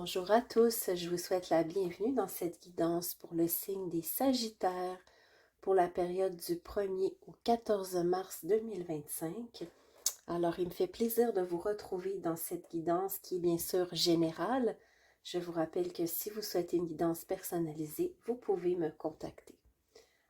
Bonjour à tous, je vous souhaite la bienvenue dans cette guidance pour le signe des Sagittaires pour la période du 1er au 14 mars 2025. Alors, il me fait plaisir de vous retrouver dans cette guidance qui est bien sûr générale. Je vous rappelle que si vous souhaitez une guidance personnalisée, vous pouvez me contacter.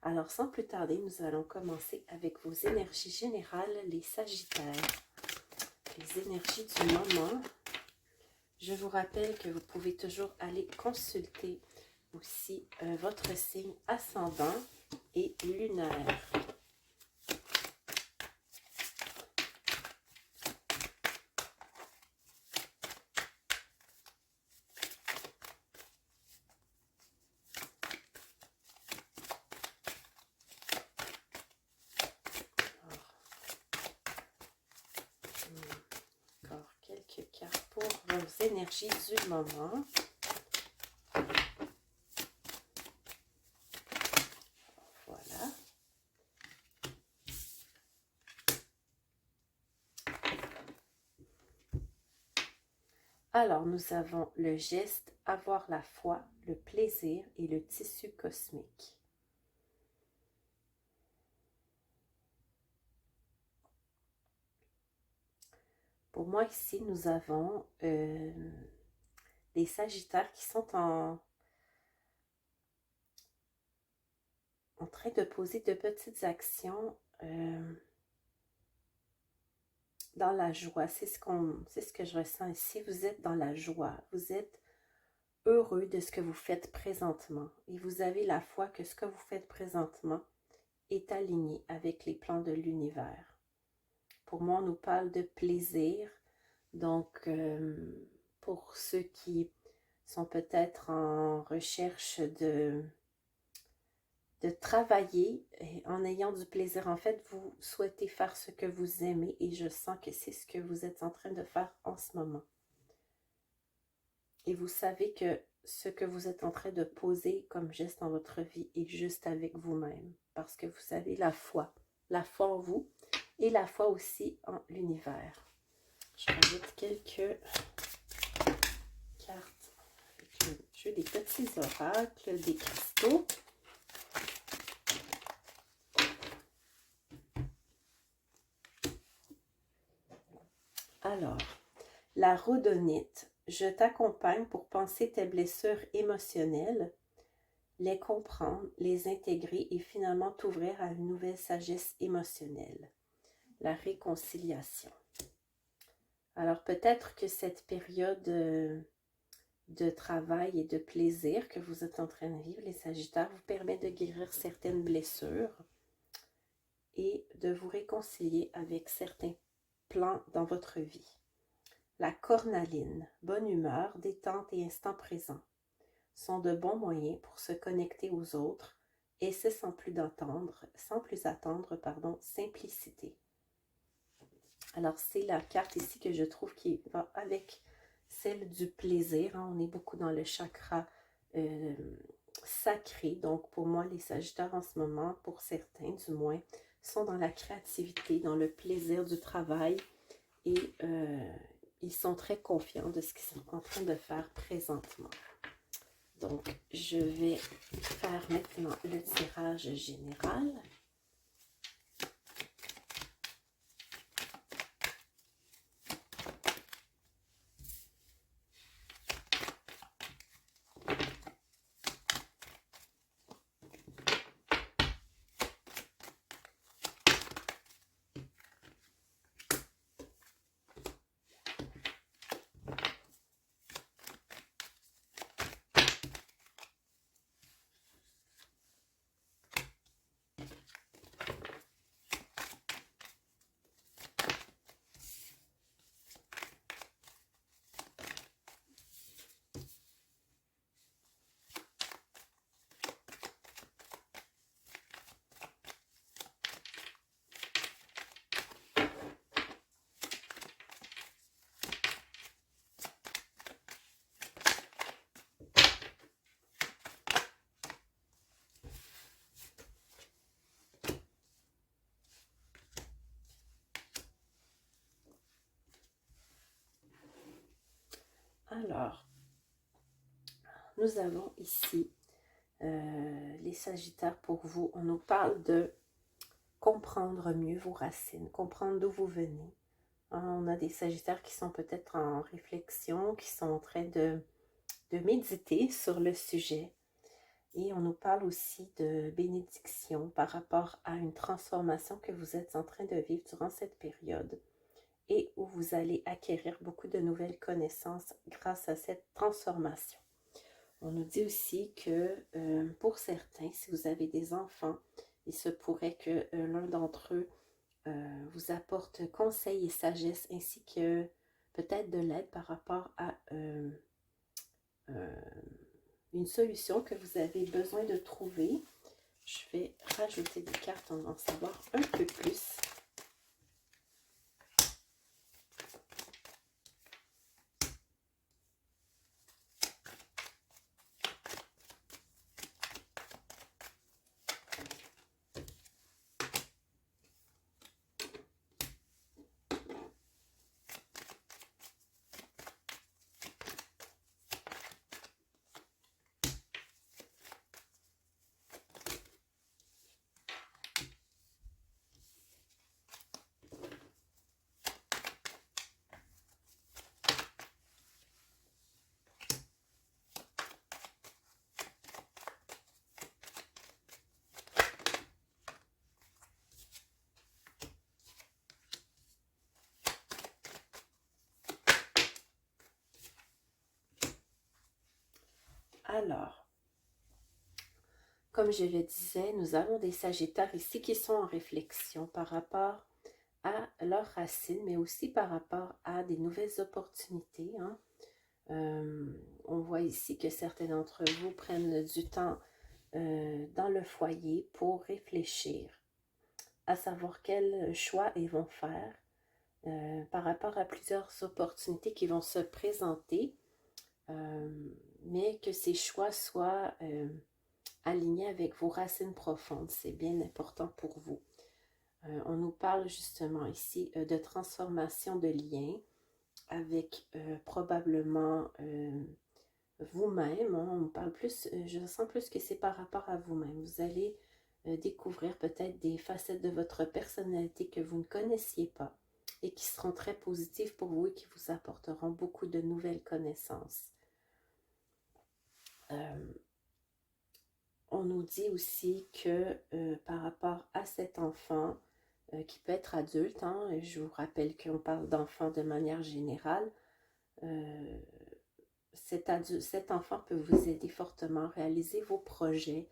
Alors, sans plus tarder, nous allons commencer avec vos énergies générales, les Sagittaires. Les énergies du moment. Je vous rappelle que vous pouvez toujours aller consulter aussi votre signe ascendant et lunaire. Encore quelques cartes pour vos énergies du moment. Voilà. Alors, nous avons le geste, avoir la foi, le plaisir et le tissu cosmique. Pour moi, ici, nous avons des Sagittaires qui sont en train de poser de petites actions dans la joie. C'est ce que je ressens ici. Vous êtes dans la joie. Vous êtes heureux de ce que vous faites présentement. Et vous avez la foi que ce que vous faites présentement est aligné avec les plans de l'univers. Pour moi, on nous parle de plaisir. Donc, pour ceux qui sont peut-être en recherche de travailler en ayant du plaisir. En fait, vous souhaitez faire ce que vous aimez et je sens que c'est ce que vous êtes en train de faire en ce moment. Et vous savez que ce que vous êtes en train de poser comme geste dans votre vie est juste avec vous-même parce que vous avez la foi en vous et la foi aussi en l'univers. Je rajoute quelques cartes avec le jeu des petits oracles, des cristaux. Alors, la rhodonite, je t'accompagne pour penser tes blessures émotionnelles, les comprendre, les intégrer et finalement t'ouvrir à une nouvelle sagesse émotionnelle. La réconciliation. Alors peut-être que cette période de travail et de plaisir que vous êtes en train de vivre, les Sagittaires, vous permet de guérir certaines blessures et de vous réconcilier avec certains plans dans votre vie. La cornaline, bonne humeur, détente et instant présent sont de bons moyens pour se connecter aux autres et c'est sans plus attendre, simplicité. Alors c'est la carte ici que je trouve qui va avec celle du plaisir. On est beaucoup dans le chakra sacré. Donc pour moi, les Sagittaires en ce moment, pour certains du moins, sont dans la créativité, dans le plaisir du travail et ils sont très confiants de ce qu'ils sont en train de faire présentement. Donc, je vais faire maintenant le tirage général. nous avons ici les Sagittaires pour vous. On nous parle de comprendre mieux vos racines, comprendre d'où vous venez. On a des Sagittaires qui sont peut-être en réflexion, qui sont en train de méditer sur le sujet. Et on nous parle aussi de bénédiction par rapport à une transformation que vous êtes en train de vivre durant cette période et où vous allez acquérir beaucoup de nouvelles connaissances grâce à cette transformation. On nous dit aussi que pour certains, si vous avez des enfants, il se pourrait que l'un d'entre eux vous apporte conseil et sagesse ainsi que peut-être de l'aide par rapport à une solution que vous avez besoin de trouver. Je vais rajouter des cartes, on va en savoir un peu plus. Alors, comme je le disais, nous avons des Sagittaires ici qui sont en réflexion par rapport à leurs racines, mais aussi par rapport à des nouvelles opportunités. On voit ici que certains d'entre vous prennent du temps dans le foyer pour réfléchir à savoir quel choix ils vont faire par rapport à plusieurs opportunités qui vont se présenter, mais que ces choix soient alignés avec vos racines profondes. C'est bien important pour vous. On nous parle justement ici de transformation de liens avec probablement vous-même. On parle plus, je sens plus que c'est par rapport à vous-même. Vous allez découvrir peut-être des facettes de votre personnalité que vous ne connaissiez pas et qui seront très positives pour vous et qui vous apporteront beaucoup de nouvelles connaissances. On nous dit aussi que par rapport à cet enfant, qui peut être adulte, je vous rappelle qu'on parle d'enfant de manière générale, cet enfant peut vous aider fortement à réaliser vos projets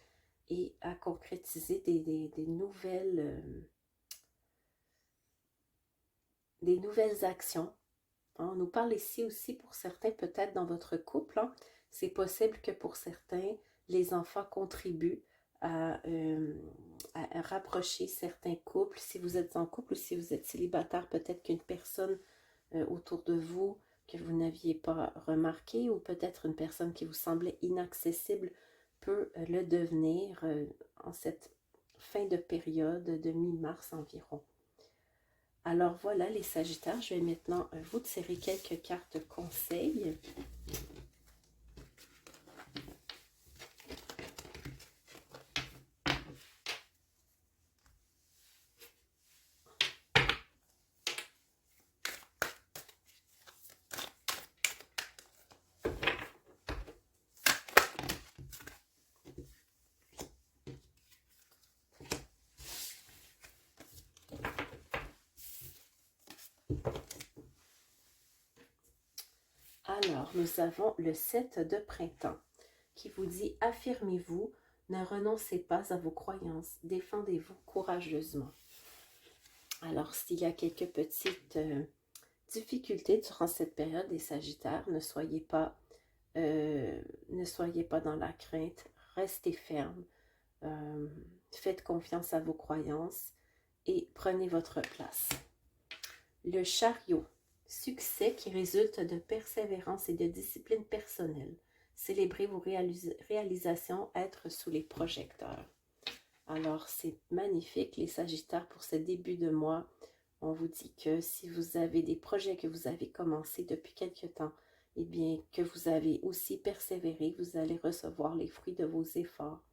et à concrétiser des nouvelles actions. On nous parle ici aussi pour certains, peut-être dans votre couple, c'est possible que pour certains, les enfants contribuent à rapprocher certains couples. Si vous êtes en couple ou si vous êtes célibataire, peut-être qu'une personne autour de vous que vous n'aviez pas remarqué ou peut-être une personne qui vous semblait inaccessible peut le devenir en cette fin de période de mi-mars environ. Alors voilà les Sagittaires, je vais maintenant vous tirer quelques cartes conseils. Alors, nous avons le 7 de printemps qui vous dit « Affirmez-vous, ne renoncez pas à vos croyances, défendez-vous courageusement. » Alors, s'il y a quelques petites difficultés durant cette période des Sagittaires, ne soyez pas dans la crainte, restez ferme, faites confiance à vos croyances et prenez votre place. Le chariot. Succès qui résulte de persévérance et de discipline personnelle. Célébrez vos réalisations, être sous les projecteurs. Alors, c'est magnifique, les Sagittaires, pour ce début de mois. On vous dit que si vous avez des projets que vous avez commencés depuis quelque temps, eh bien, que vous avez aussi persévéré, vous allez recevoir les fruits de vos efforts.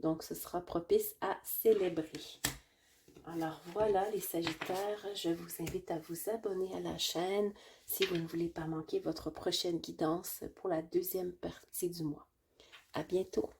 Donc, ce sera propice à célébrer. Alors voilà les Sagittaires, je vous invite à vous abonner à la chaîne si vous ne voulez pas manquer votre prochaine guidance pour la deuxième partie du mois. À bientôt!